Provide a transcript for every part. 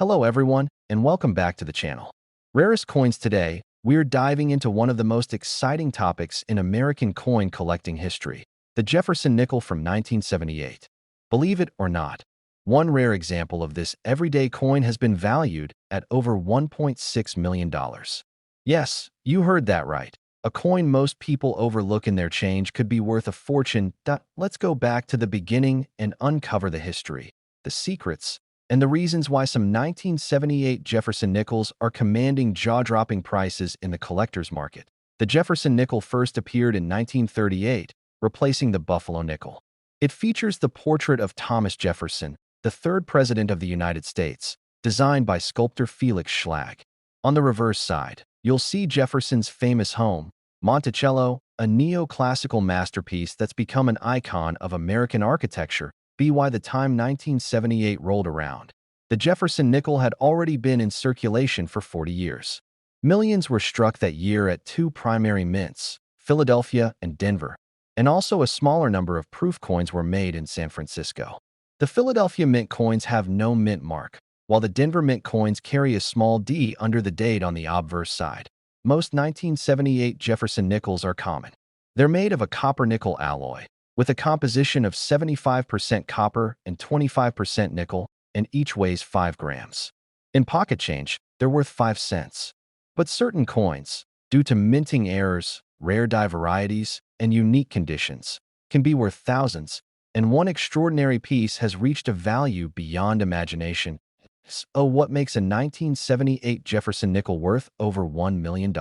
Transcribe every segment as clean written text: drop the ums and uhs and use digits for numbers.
Hello everyone, and welcome back to the channel. Rarest coins today, we're diving into one of the most exciting topics in American coin collecting history, the Jefferson nickel from 1978. Believe it or not, one rare example of this everyday coin has been valued at over $1.6 million. Yes, you heard that right. A coin most people overlook in their change could be worth a fortune. Let's go back to the beginning and uncover the history, the secrets, and the reasons why some 1978 Jefferson nickels are commanding jaw-dropping prices in the collector's market. The Jefferson nickel first appeared in 1938, replacing the Buffalo nickel. It features the portrait of Thomas Jefferson, the third president of the United States, designed by sculptor Felix Schlag. On the reverse side, you'll see Jefferson's famous home, Monticello, a neoclassical masterpiece that's become an icon of American architecture. By the time 1978 rolled around, the Jefferson nickel had already been in circulation for 40 years. Millions were struck that year at two primary mints, Philadelphia and Denver, and also a smaller number of proof coins were made in San Francisco. The Philadelphia mint coins have no mint mark, while the Denver mint coins carry a small D under the date on the obverse side. Most 1978 Jefferson nickels are common. They're made of a copper-nickel alloy, with a composition of 75% copper and 25% nickel, and each weighs 5 grams. In pocket change, they're worth 5 cents. But certain coins, due to minting errors, rare die varieties, and unique conditions, can be worth thousands, and one extraordinary piece has reached a value beyond imagination. So what makes a 1978 Jefferson nickel worth over $1 million?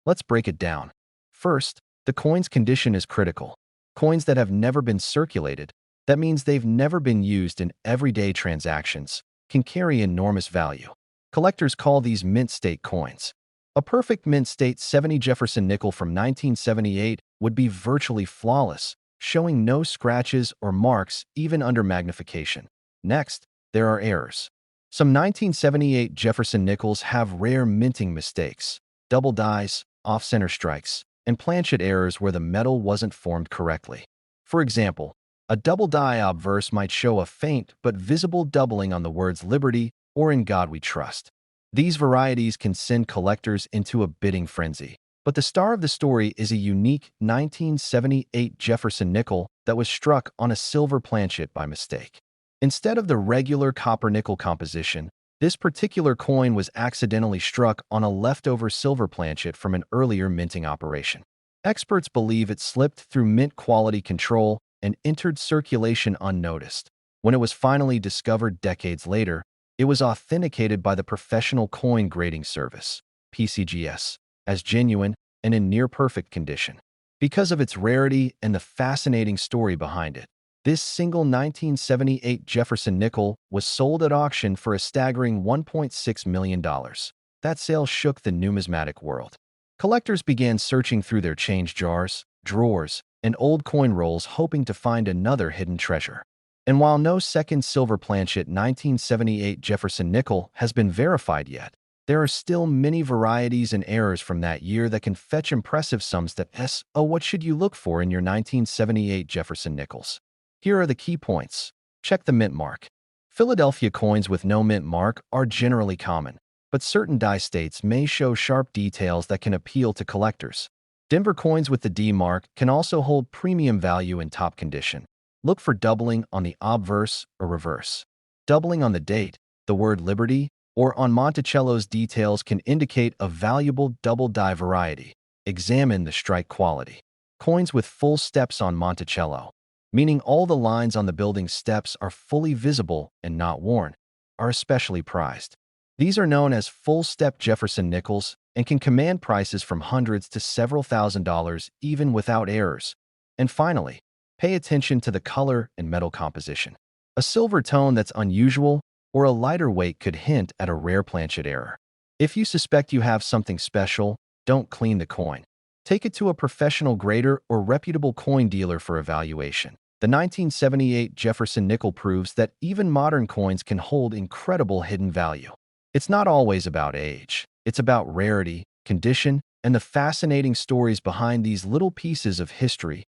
Let's break it down. First, the coin's condition is critical. Coins that have never been circulated, that means they've never been used in everyday transactions, can carry enormous value. Collectors call these mint state coins. A perfect mint state 70 Jefferson nickel from 1978 would be virtually flawless, showing no scratches or marks even under magnification. Next, there are errors. Some 1978 Jefferson nickels have rare minting mistakes, double dies, off-center strikes, and planchet errors where the metal wasn't formed correctly. For example, a double die obverse might show a faint but visible doubling on the words Liberty or In God We Trust. These varieties can send collectors into a bidding frenzy. But the star of the story is a unique 1978 Jefferson nickel that was struck on a silver planchet by mistake. Instead of the regular copper-nickel composition, this particular coin was accidentally struck on a leftover silver planchet from an earlier minting operation. Experts believe it slipped through mint quality control and entered circulation unnoticed. When it was finally discovered decades later, it was authenticated by the Professional Coin Grading Service, PCGS, as genuine and in near-perfect condition. Because of its rarity and the fascinating story behind it, this single 1978 Jefferson nickel was sold at auction for a staggering $1.6 million. That sale shook the numismatic world. Collectors began searching through their change jars, drawers, and old coin rolls hoping to find another hidden treasure. And while no second silver planchet 1978 Jefferson nickel has been verified yet, there are still many varieties and errors from that year that can fetch impressive sums. What should you look for in your 1978 Jefferson nickels? Here are the key points. Check the mint mark. Philadelphia coins with no mint mark are generally common, but certain die states may show sharp details that can appeal to collectors. Denver coins with the D mark can also hold premium value in top condition. Look for doubling on the obverse or reverse. Doubling on the date, the word Liberty, or on Monticello's details can indicate a valuable double die variety. Examine the strike quality. Coins with full steps on Monticello, meaning all the lines on the building's steps are fully visible and not worn, are especially prized. These are known as full-step Jefferson nickels and can command prices from hundreds to several $1,000s even without errors. And finally, pay attention to the color and metal composition. A silver tone that's unusual or a lighter weight could hint at a rare planchet error. If you suspect you have something special, don't clean the coin. Take it to a professional grader or reputable coin dealer for evaluation. The 1978 Jefferson nickel proves that even modern coins can hold incredible hidden value. It's not always about age. It's about rarity, condition, and the fascinating stories behind these little pieces of history.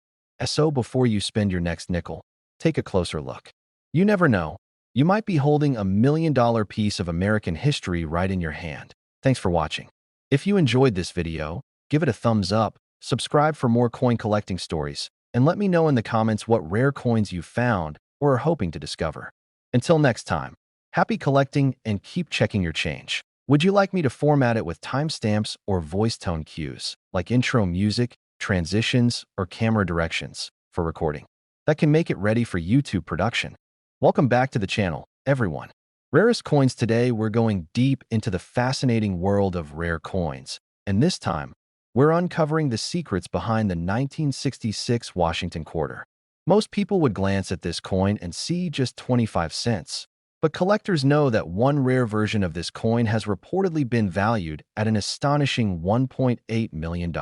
So before you spend your next nickel, take a closer look. You never know. You might be holding a $1 million piece of American history right in your hand. Thanks for watching. If you enjoyed this video, give it a thumbs up, subscribe for more coin collecting stories, and let me know in the comments what rare coins you found or are hoping to discover. Until next time, happy collecting and keep checking your change. Would you like me to format it with timestamps or voice tone cues, like intro music, transitions, or camera directions for recording? That can make it ready for YouTube production. Welcome back to the channel, everyone. Rarest Coins. Today, we're going deep into the fascinating world of rare coins, and this time, we're uncovering the secrets behind the 1966 Washington quarter. Most people would glance at this coin and see just 25 cents, but collectors know that one rare version of this coin has reportedly been valued at an astonishing $1.8 million.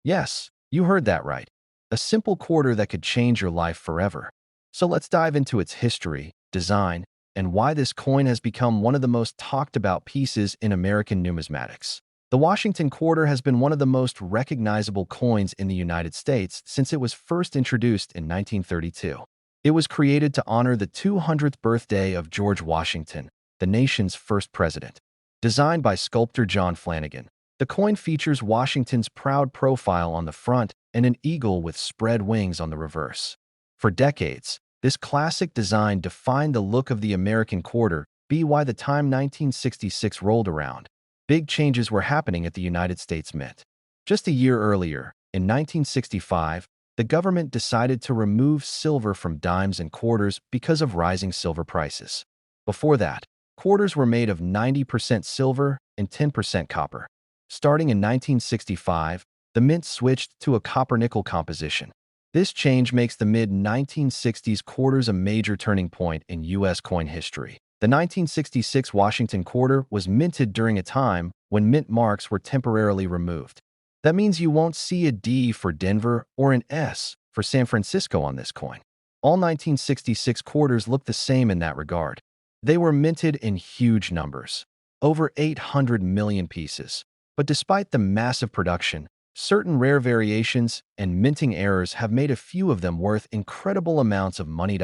Yes, you heard that right. A simple quarter that could change your life forever. So let's dive into its history, design, and why this coin has become one of the most talked about pieces in American numismatics. The Washington quarter has been one of the most recognizable coins in the United States since it was first introduced in 1932. It was created to honor the 200th birthday of George Washington, the nation's first president. Designed by sculptor John Flanagan, the coin features Washington's proud profile on the front and an eagle with spread wings on the reverse. For decades, this classic design defined the look of the American quarter. By the time 1966 rolled around, big changes were happening at the United States Mint. Just a year earlier, in 1965, the government decided to remove silver from dimes and quarters because of rising silver prices. Before that, quarters were made of 90% silver and 10% copper. Starting in 1965, the mint switched to a copper-nickel composition. This change makes the mid-1960s quarters a major turning point in U.S. coin history. The 1966 Washington quarter was minted during a time when mint marks were temporarily removed. That means you won't see a D for Denver or an S for San Francisco on this coin. All 1966 quarters look the same in that regard. They were minted in huge numbers, over 800 million pieces. But despite the massive production, certain rare variations and minting errors have made a few of them worth incredible amounts of money.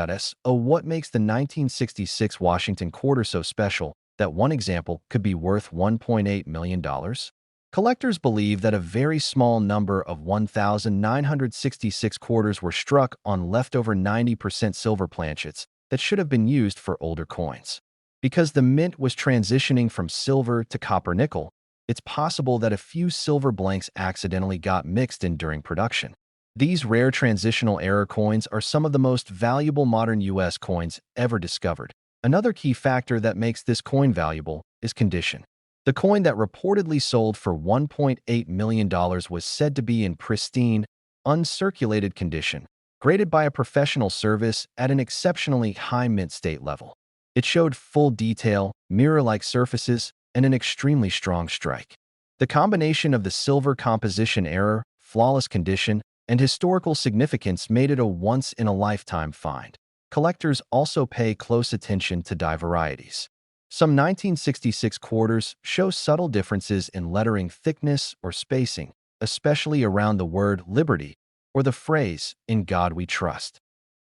What makes the 1966 Washington quarter so special that one example could be worth $1.8 million? Collectors believe that a very small number of 1,966 quarters were struck on leftover 90% silver planchets that should have been used for older coins. Because the mint was transitioning from silver to copper-nickel, it's possible that a few silver blanks accidentally got mixed in during production. These rare transitional error coins are some of the most valuable modern U.S. coins ever discovered. Another key factor that makes this coin valuable is condition. The coin that reportedly sold for $1.8 million was said to be in pristine, uncirculated condition, graded by a professional service at an exceptionally high mint state level. It showed full detail, mirror-like surfaces, and an extremely strong strike. The combination of the silver composition error, flawless condition, and historical significance made it a once-in-a-lifetime find. Collectors also pay close attention to die varieties. Some 1966 quarters show subtle differences in lettering thickness or spacing, especially around the word liberty or the phrase, "In God We Trust."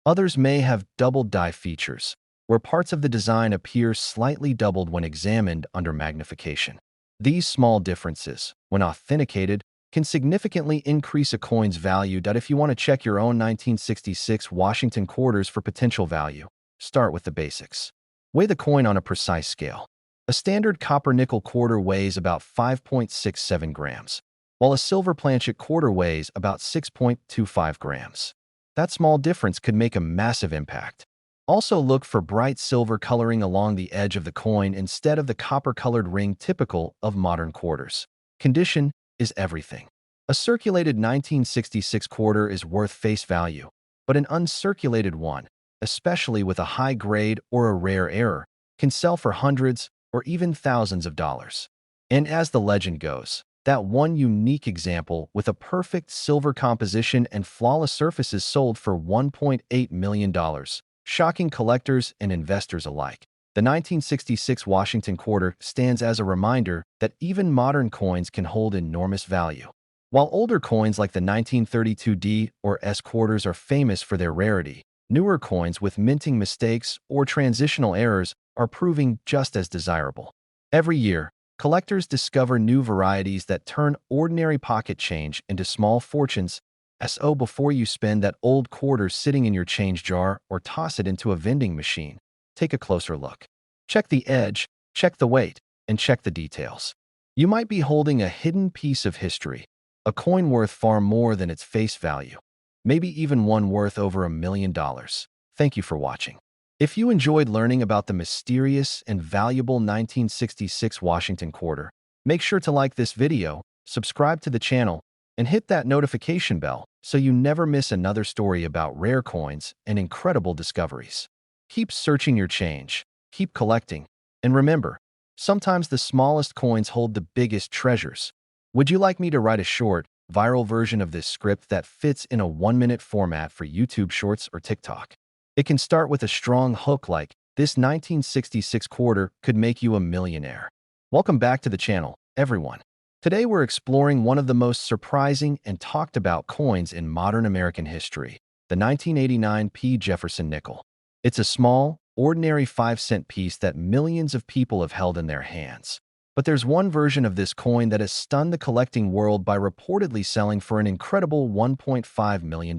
Others may have doubled die features, where parts of the design appear slightly doubled when examined under magnification. These small differences, when authenticated, can significantly increase a coin's value. If you want to check your own 1966 Washington quarters for potential value, start with the basics. Weigh the coin on a precise scale. A standard copper-nickel quarter weighs about 5.67 grams, while a silver planchet quarter weighs about 6.25 grams. That small difference could make a massive impact. Also look for bright silver coloring along the edge of the coin instead of the copper-colored ring typical of modern quarters. Condition is everything. A circulated 1966 quarter is worth face value, but an uncirculated one, especially with a high grade or a rare error, can sell for hundreds or even thousands of dollars. And as the legend goes, that one unique example with a perfect silver composition and flawless surfaces sold for $1.8 million. Shocking collectors and investors alike. The 1966 Washington quarter stands as a reminder that even modern coins can hold enormous value. While older coins like the 1932 D or S quarters are famous for their rarity, Newer coins with minting mistakes or transitional errors are proving just as desirable. Every year, collectors discover new varieties that turn ordinary pocket change into small fortunes. So before you spend that old quarter sitting in your change jar or toss it into a vending machine, take a closer look. Check the edge, check the weight, and check the details. You might be holding a hidden piece of history, a coin worth far more than its face value, maybe even one worth over $1 million. Thank you for watching. If you enjoyed learning about the mysterious and valuable 1966 Washington quarter, make sure to like this video, subscribe to the channel, and hit that notification bell so you never miss another story about rare coins and incredible discoveries. Keep searching your change, keep collecting, and remember, sometimes the smallest coins hold the biggest treasures. Would you like me to write a short, viral version of this script that fits in a 1-minute format for YouTube Shorts or TikTok? It can start with a strong hook like, "This 1966 quarter could make you a millionaire." Welcome back to the channel, everyone. Today we're exploring one of the most surprising and talked about coins in modern American history, the 1989 Jefferson nickel. It's a small, ordinary 5-cent piece that millions of people have held in their hands. But there's one version of this coin that has stunned the collecting world by reportedly selling for an incredible $1.5 million.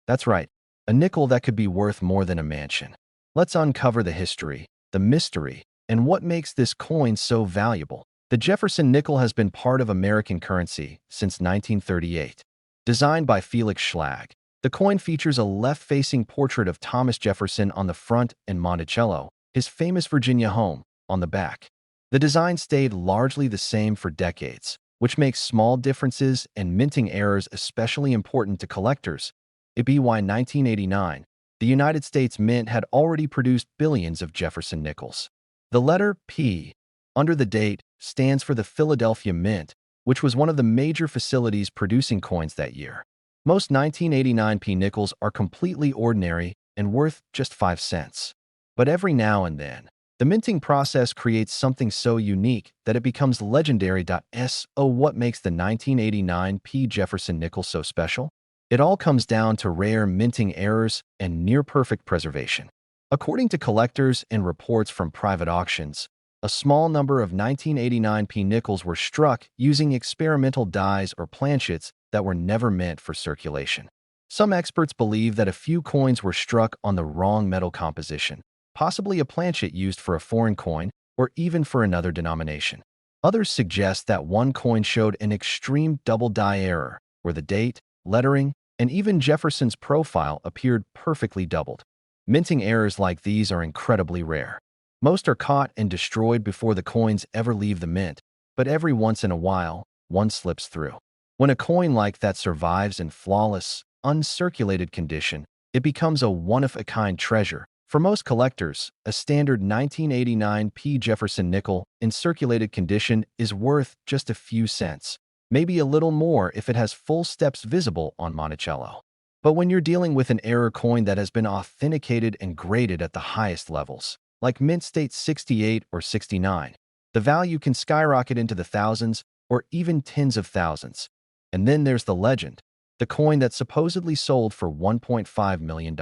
That's right, a nickel that could be worth more than a mansion. Let's uncover the history, the mystery, and what makes this coin so valuable. The Jefferson nickel has been part of American currency since 1938. Designed by Felix Schlag, the coin features a left-facing portrait of Thomas Jefferson on the front and Monticello, his famous Virginia home, on the back. The design stayed largely the same for decades, which makes small differences and minting errors especially important to collectors. By 1989, the United States Mint had already produced billions of Jefferson nickels. The letter P under the date stands for the Philadelphia Mint, which was one of the major facilities producing coins that year. Most 1989 nickels are completely ordinary and worth just 5 cents. But every now and then, the minting process creates something so unique that it becomes legendary. So what makes the 1989 Jefferson nickel so special? It all comes down to rare minting errors and near-perfect preservation. According to collectors and reports from private auctions, a small number of 1989 nickels were struck using experimental dies or planchets that were never meant for circulation. Some experts believe that a few coins were struck on the wrong metal composition, possibly a planchet used for a foreign coin or even for another denomination. Others suggest that one coin showed an extreme double die error, where the date, lettering, and even Jefferson's profile appeared perfectly doubled. Minting errors like these are incredibly rare. Most are caught and destroyed before the coins ever leave the mint, but every once in a while, one slips through. When a coin like that survives in flawless, uncirculated condition, it becomes a one-of-a-kind treasure. For most collectors, a standard 1989 Jefferson nickel in circulated condition is worth just a few cents, maybe a little more if it has full steps visible on Monticello. But when you're dealing with an error coin that has been authenticated and graded at the highest levels, like mint state 68 or 69, the value can skyrocket into the thousands or even tens of thousands. And then there's the legend, the coin that supposedly sold for $1.5 million.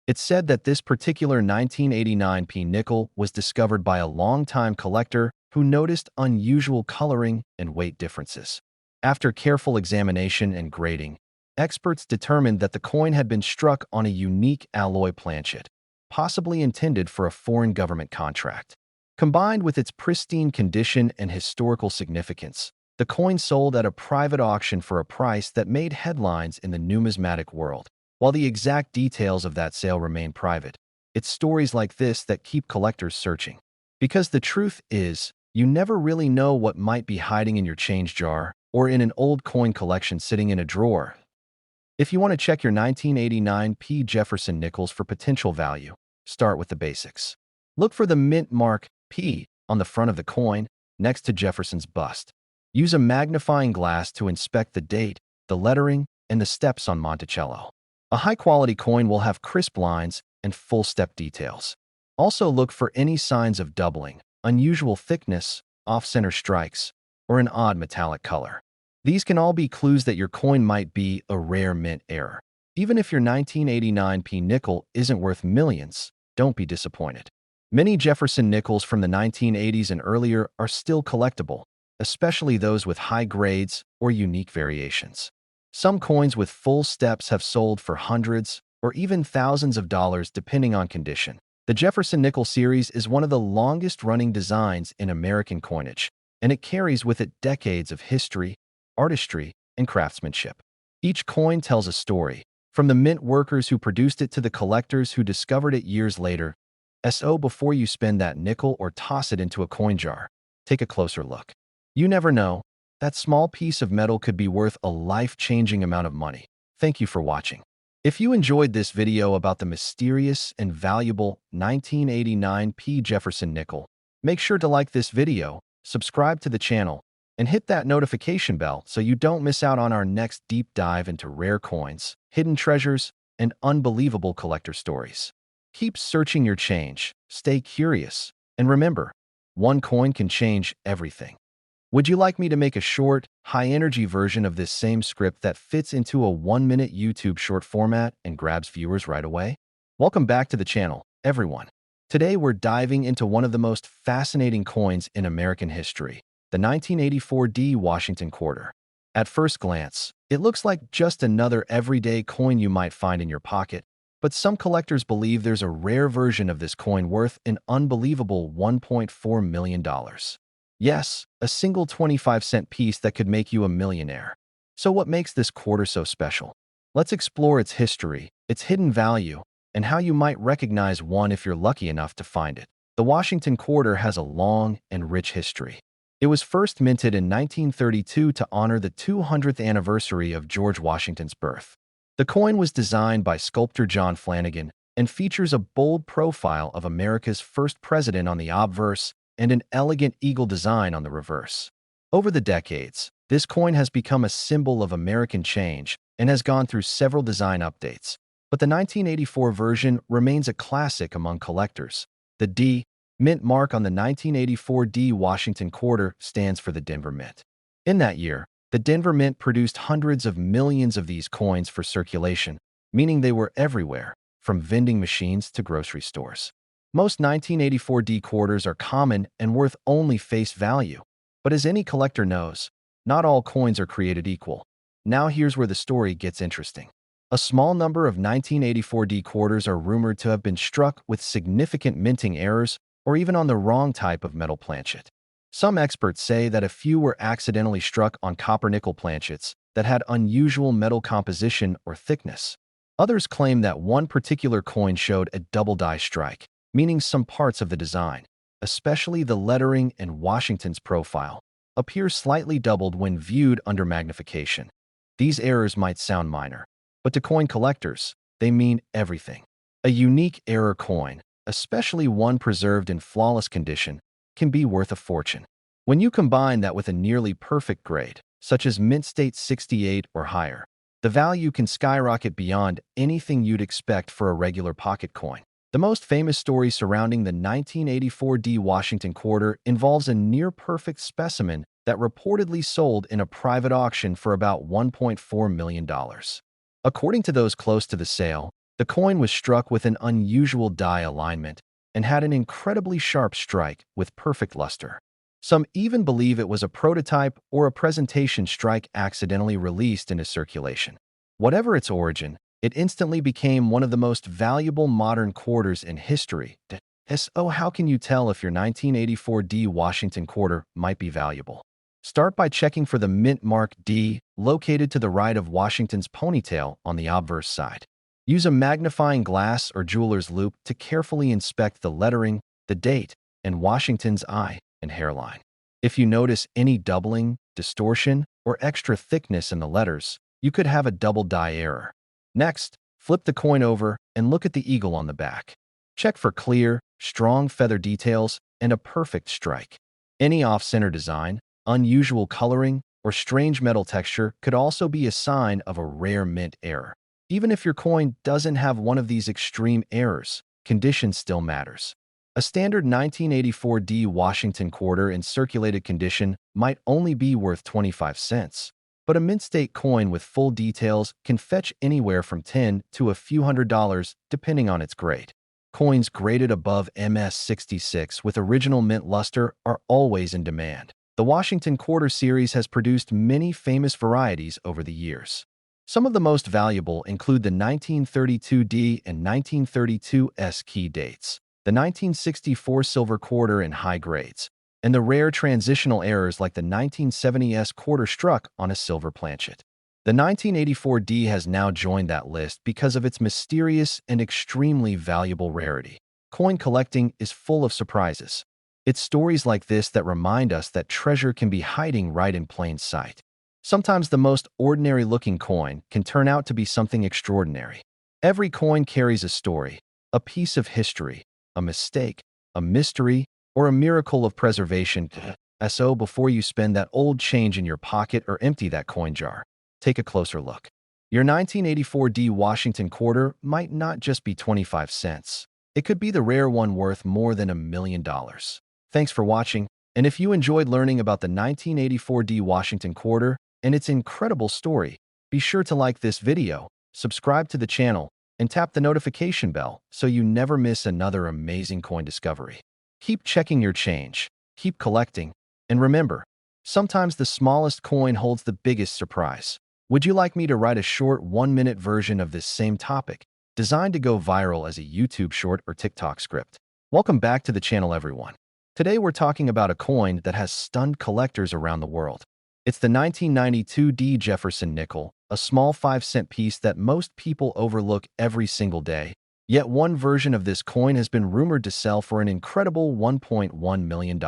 It's said that this particular 1989 nickel was discovered by a longtime collector who noticed unusual coloring and weight differences. After careful examination and grading, experts determined that the coin had been struck on a unique alloy planchet, possibly intended for a foreign government contract. Combined with its pristine condition and historical significance, the coin sold at a private auction for a price that made headlines in the numismatic world. While the exact details of that sale remain private, it's stories like this that keep collectors searching. Because the truth is, you never really know what might be hiding in your change jar or in an old coin collection sitting in a drawer. If you want to check your 1989 Jefferson nickels for potential value, start with the basics. Look for the mint mark P on the front of the coin, next to Jefferson's bust. Use a magnifying glass to inspect the date, the lettering, and the steps on Monticello. A high-quality coin will have crisp lines and full step details. Also look for any signs of doubling, unusual thickness, off-center strikes, or an odd metallic color. These can all be clues that your coin might be a rare mint error. Even if your 1989p nickel isn't worth millions, don't be disappointed. Many Jefferson nickels from the 1980s and earlier are still collectible, especially those with high grades or unique variations. Some coins with full steps have sold for hundreds or even thousands of dollars depending on condition. The Jefferson nickel series is one of the longest-running designs in American coinage, and it carries with it decades of history, artistry, and craftsmanship. Each coin tells a story, from the mint workers who produced it to the collectors who discovered it years later. So before you spend that nickel or toss it into a coin jar, take a closer look. You never know, that small piece of metal could be worth a life-changing amount of money. Thank you for watching. If you enjoyed this video about the mysterious and valuable 1989p Jefferson nickel, make sure to like this video, subscribe to the channel, and hit that notification bell so you don't miss out on our next deep dive into rare coins, hidden treasures, and unbelievable collector stories. Keep searching your change, stay curious, and remember, one coin can change everything. Would you like me to make a short, high-energy version of this same script that fits into a 1-minute YouTube short format and grabs viewers right away? Welcome back to the channel, everyone. Today we're diving into one of the most fascinating coins in American history, the 1984 D Washington quarter. At first glance, it looks like just another everyday coin you might find in your pocket, but some collectors believe there's a rare version of this coin worth an unbelievable $1.4 million. Yes, a single 25-cent piece that could make you a millionaire. So what makes this quarter so special? Let's explore its history, its hidden value, and how you might recognize one if you're lucky enough to find it. The Washington quarter has a long and rich history. It was first minted in 1932 to honor the 200th anniversary of George Washington's birth. The coin was designed by sculptor John Flanagan and features a bold profile of America's first president on the obverse and an elegant eagle design on the reverse. Over the decades, this coin has become a symbol of American change and has gone through several design updates, but the 1984 version remains a classic among collectors. The D Mint mark on the 1984 D Washington quarter stands for the Denver Mint. In that year, the Denver Mint produced hundreds of millions of these coins for circulation, meaning they were everywhere, from vending machines to grocery stores. Most 1984 D quarters are common and worth only face value. But as any collector knows, not all coins are created equal. Now here's where the story gets interesting. A small number of 1984 D quarters are rumored to have been struck with significant minting errors or even on the wrong type of metal planchet. Some experts say that a few were accidentally struck on copper-nickel planchets that had unusual metal composition or thickness. Others claim that one particular coin showed a double die strike, meaning some parts of the design, especially the lettering and Washington's profile, appear slightly doubled when viewed under magnification. These errors might sound minor, but to coin collectors, they mean everything. A unique error coin, especially one preserved in flawless condition, can be worth a fortune. When you combine that with a nearly perfect grade, such as mint state 68 or higher, the value can skyrocket beyond anything you'd expect for a regular pocket coin. The most famous story surrounding the 1984 D Washington quarter involves a near-perfect specimen that reportedly sold in a private auction for about $1.4 million. According to those close to the sale, the coin was struck with an unusual die alignment and had an incredibly sharp strike with perfect luster. Some even believe it was a prototype or a presentation strike accidentally released into circulation. Whatever its origin, it instantly became one of the most valuable modern quarters in history. So how can you tell if your 1984 D Washington quarter might be valuable? Start by checking for the mint mark D located to the right of Washington's ponytail on the obverse side. Use a magnifying glass or jeweler's loupe to carefully inspect the lettering, the date, and Washington's eye and hairline. If you notice any doubling, distortion, or extra thickness in the letters, you could have a double die error. Next, flip the coin over and look at the eagle on the back. Check for clear, strong feather details and a perfect strike. Any off-center design, unusual coloring, or strange metal texture could also be a sign of a rare mint error. Even if your coin doesn't have one of these extreme errors, condition still matters. A standard 1984 D Washington quarter in circulated condition might only be worth 25 cents. But a mint state coin with full details can fetch anywhere from $10 to a few $100s depending on its grade. Coins graded above MS-66 with original mint luster are always in demand. The Washington Quarter series has produced many famous varieties over the years. Some of the most valuable include the 1932D and 1932S key dates, the 1964 silver quarter in high grades, and the rare transitional errors like the 1970s quarter struck on a silver planchet. The 1984D has now joined that list because of its mysterious and extremely valuable rarity. Coin collecting is full of surprises. It's stories like this that remind us that treasure can be hiding right in plain sight. Sometimes the most ordinary-looking coin can turn out to be something extraordinary. Every coin carries a story, a piece of history, a mistake, a mystery, or a miracle of preservation. So before you spend that old change in your pocket or empty that coin jar, take a closer look. Your 1984D Washington quarter might not just be 25 cents. It could be the rare one worth more than $1 million. Thanks for watching, and if you enjoyed learning about the 1984D Washington quarter and its incredible story, be sure to like this video, subscribe to the channel, and tap the notification bell so you never miss another amazing coin discovery. Keep checking your change, keep collecting, and remember, sometimes the smallest coin holds the biggest surprise. Would you like me to write a short 1-minute version of this same topic, designed to go viral as a YouTube short or TikTok script? Welcome back to the channel, everyone. Today we're talking about a coin that has stunned collectors around the world. It's the 1992D Jefferson nickel, a small 5-cent piece that most people overlook every single day. Yet one version of this coin has been rumored to sell for an incredible $1.1 million.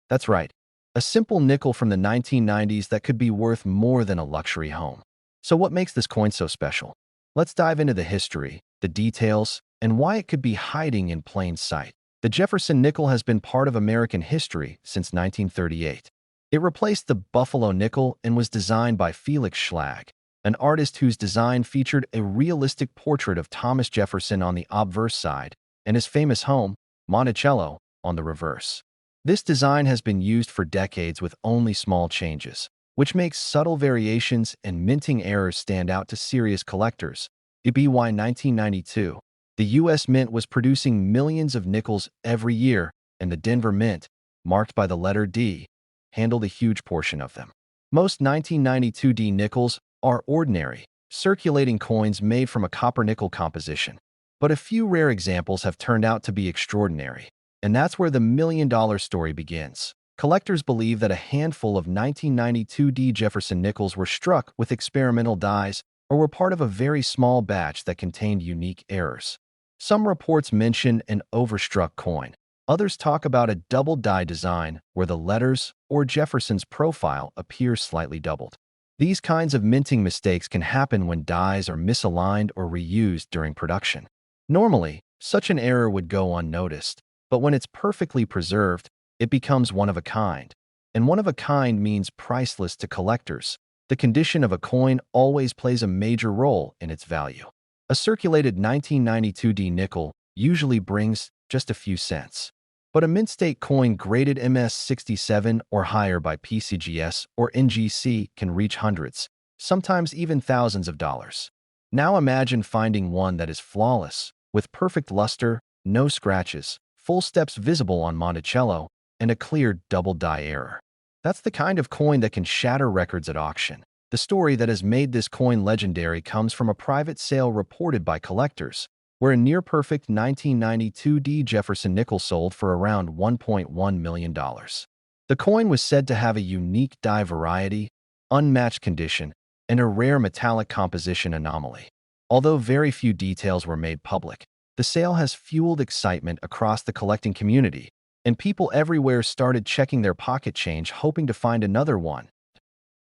That's right, a simple nickel from the 1990s that could be worth more than a luxury home. So what makes this coin so special? Let's dive into the history, the details, and why it could be hiding in plain sight. The Jefferson nickel has been part of American history since 1938. It replaced the Buffalo nickel and was designed by Felix Schlag, an artist whose design featured a realistic portrait of Thomas Jefferson on the obverse side and his famous home, Monticello, on the reverse. This design has been used for decades with only small changes, which makes subtle variations and minting errors stand out to serious collectors. By 1992, the U.S. Mint was producing millions of nickels every year, and the Denver Mint, marked by the letter D, handled a huge portion of them. Most 1992D nickels are ordinary, circulating coins made from a copper-nickel composition. But a few rare examples have turned out to be extraordinary, and that's where the million-dollar story begins. Collectors believe that a handful of 1992D Jefferson nickels were struck with experimental dies or were part of a very small batch that contained unique errors. Some reports mention an overstruck coin. Others talk about a double die design where the letters or Jefferson's profile appears slightly doubled. These kinds of minting mistakes can happen when dies are misaligned or reused during production. Normally, such an error would go unnoticed, but when it's perfectly preserved, it becomes one of a kind. And one of a kind means priceless to collectors. The condition of a coin always plays a major role in its value. A circulated 1992D nickel usually brings just a few cents. But a mint state coin graded MS-67 or higher by PCGS or NGC can reach hundreds, sometimes even thousands of dollars. Now imagine finding one that is flawless, with perfect luster, no scratches, full steps visible on Monticello, and a clear double die error. That's the kind of coin that can shatter records at auction. The story that has made this coin legendary comes from a private sale reported by collectors, where a near-perfect 1992D Jefferson nickel sold for around $1.1 million. The coin was said to have a unique die variety, unmatched condition, and a rare metallic composition anomaly. Although very few details were made public, the sale has fueled excitement across the collecting community, and people everywhere started checking their pocket change hoping to find another one.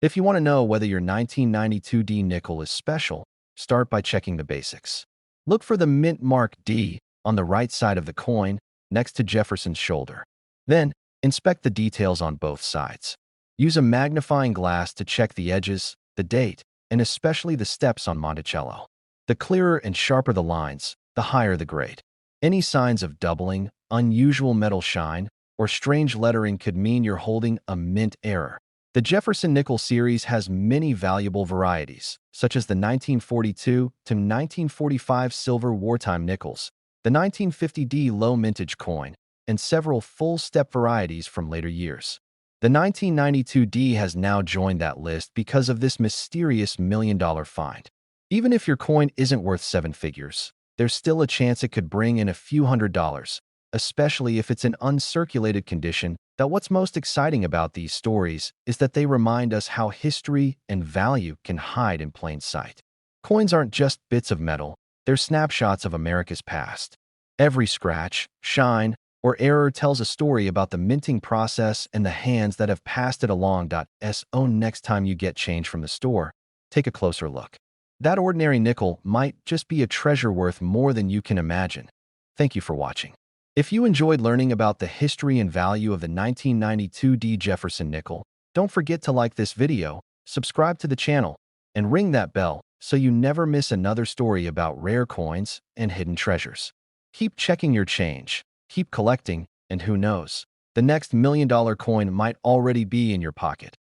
If you want to know whether your 1992D nickel is special, start by checking the basics. Look for the mint mark D on the right side of the coin, next to Jefferson's shoulder. Then, inspect the details on both sides. Use a magnifying glass to check the edges, the date, and especially the steps on Monticello. The clearer and sharper the lines, the higher the grade. Any signs of doubling, unusual metal shine, or strange lettering could mean you're holding a mint error. The Jefferson nickel series has many valuable varieties, such as the 1942 to 1945 silver wartime nickels, the 1950D low mintage coin, and several full-step varieties from later years. The 1992D has now joined that list because of this mysterious million-dollar find. Even if your coin isn't worth seven figures, there's still a chance it could bring in a few $100s, especially if it's in uncirculated condition. That what's most exciting about these stories is that they remind us how history and value can hide in plain sight. Coins aren't just bits of metal, they're snapshots of America's past. Every scratch, shine, or error tells a story about the minting process and the hands that have passed it along. So next time you get change from the store, take a closer look. That ordinary nickel might just be a treasure worth more than you can imagine. Thank you for watching. If you enjoyed learning about the history and value of the 1992D Jefferson nickel, don't forget to like this video, subscribe to the channel, and ring that bell so you never miss another story about rare coins and hidden treasures. Keep checking your change, keep collecting, and who knows, the next million-dollar coin might already be in your pocket.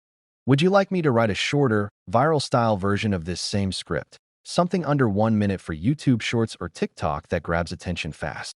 Would you like me to write a shorter, viral-style version of this same script? Something under 1 minute for YouTube Shorts or TikTok that grabs attention fast.